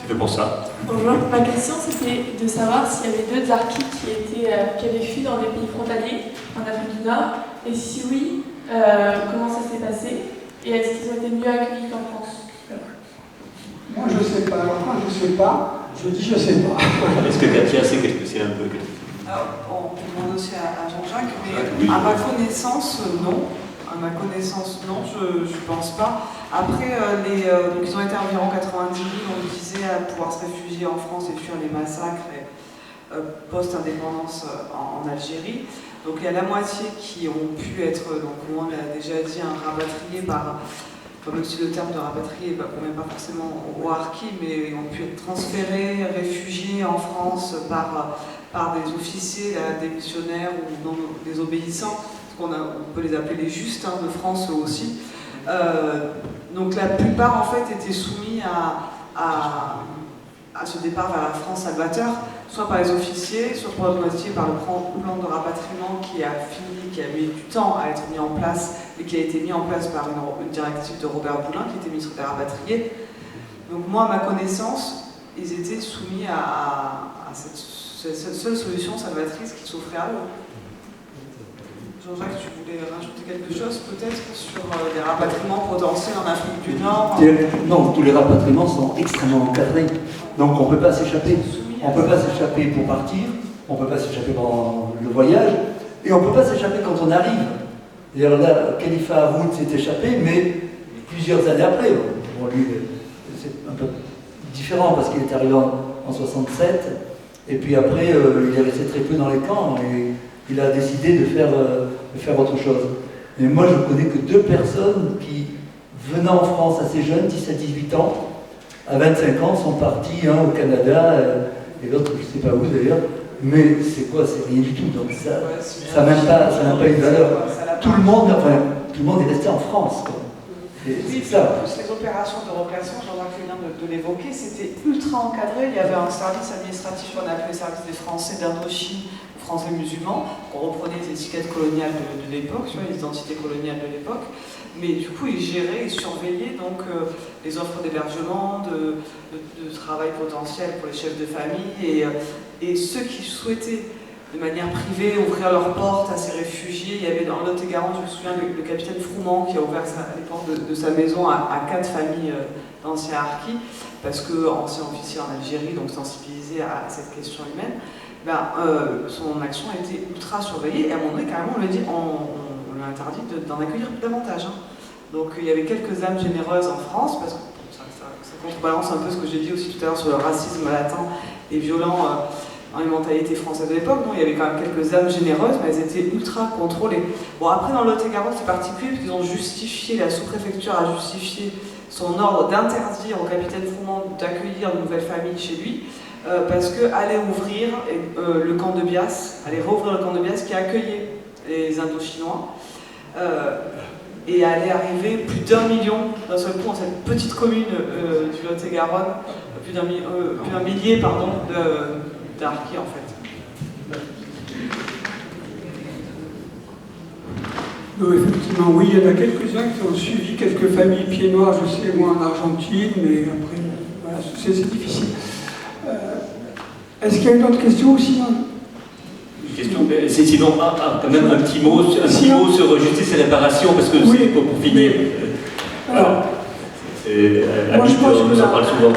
C'est fait pour ça. Bonjour, ma question c'était de savoir s'il y avait d'autres harkis qui avaient fui dans des pays frontaliers, en Afrique du Nord, et si oui, comment ça s'est passé, et est-ce qu'ils ont été mieux accueillis qu'en France? Moi je sais pas, alors quand je sais pas, je dis je sais pas. Est-ce que Katia sait qu'est-ce que c'est un peu? Alors, on demande aussi à Jean-Jacques, mais à ma connaissance, non. À ma connaissance, non, je ne pense pas. Après, donc ils ont été environ 90 000, on disait, à pouvoir se réfugier en France et fuir les massacres post-indépendance en Algérie. Donc il y a la moitié qui ont pu être, donc comme on l'a déjà dit, rapatriés par, même si le terme de rapatrié ne convient pas forcément aux harkis, mais ont pu être transférés, réfugiés en France par des officiers, des missionnaires ou non, des obéissants. On peut les appeler les justes de France aussi. Donc la plupart en fait étaient soumis à ce départ vers la France salvateur, soit par les officiers, soit pour la moitié par le plan de rapatriement qui a mis du temps à être mis en place et qui a été mis en place par une directive de Robert Boulin qui était ministre des rapatriés. Donc moi, à ma connaissance, ils étaient soumis à cette seule solution salvatrice qui s'offrait à eux. Jean-Jacques, tu voulais rajouter quelque chose peut-être sur les rapatriements potentiels en Afrique du Nord? Non, tous les rapatriements sont extrêmement encadrés. Donc on ne peut pas s'échapper. On ne peut pas s'échapper pour partir, on ne peut pas s'échapper pendant le voyage, et on ne peut pas s'échapper quand on arrive. D'ailleurs là, Khalifa Haroun s'est échappé, mais plusieurs années après. Bon, lui, c'est un peu différent parce qu'il est arrivé en 67, et puis après, il est resté très peu dans les camps. Et il a décidé de faire autre chose. Et moi, je connais que 2 personnes qui, venant en France assez jeunes, 10 à 18 ans, à 25 ans, sont partis, un au Canada, et l'autre, je ne sais pas où d'ailleurs, mais c'est quoi? C'est rien du tout. Donc ça n'a même pas une valeur. Tout le monde est resté en France. Quoi. Oui, ça. Les opérations de replacement, Jean-Jacques vient de l'évoquer, c'était ultra encadré. Il y avait un service administratif qu'on appelait le service des Français d'Indochine, Français musulmans. On reprenait les étiquettes coloniales de l'époque, les identités coloniales de l'époque. Mais du coup, ils géraient et surveillaient donc, les offres d'hébergement, de travail potentiel pour les chefs de famille. Et ceux qui souhaitaient, de manière privée, ouvrir leurs portes à ces réfugiés. Il y avait dans Lot-et-Garonne, je me souviens, le capitaine Froumont qui a ouvert les portes de sa maison à 4 familles d'anciens harkis, parce qu'ancien officier en Algérie, donc sensibilisé à cette question humaine, son action a été ultra surveillée, et à un moment donné, carrément, on lui a dit, on lui a interdit d'en accueillir davantage. Donc il y avait quelques âmes généreuses en France, parce que ça contrebalance un peu ce que j'ai dit aussi tout à l'heure sur le racisme latent et violent dans les mentalités françaises de l'époque. Il y avait quand même quelques âmes généreuses, mais elles étaient ultra contrôlées. Bon, après, dans le Lot-et-Garonne, c'est particulier, parce qu'ils ont justifié, la sous-préfecture a justifié son ordre d'interdire au capitaine Froumont d'accueillir de nouvelles familles chez lui, parce qu'allait ouvrir le camp de Bias, allait rouvrir le camp de Bias qui accueillait les Indochinois, et allait arriver plus d'1 million d'un seul coup dans cette petite commune du Lot-et-Garonne, plus d'un millier d'harkis en fait. Effectivement, oui, il y en a quelques-uns qui ont suivi quelques familles pieds noirs, je sais, moi en Argentine, mais après, voilà, c'est difficile. Est-ce qu'il y a une autre question aussi? Une question, c'est sinon quand même un petit mot sur justice et réparation, parce que oui, c'est pour finir. Alors, on en parle souvent.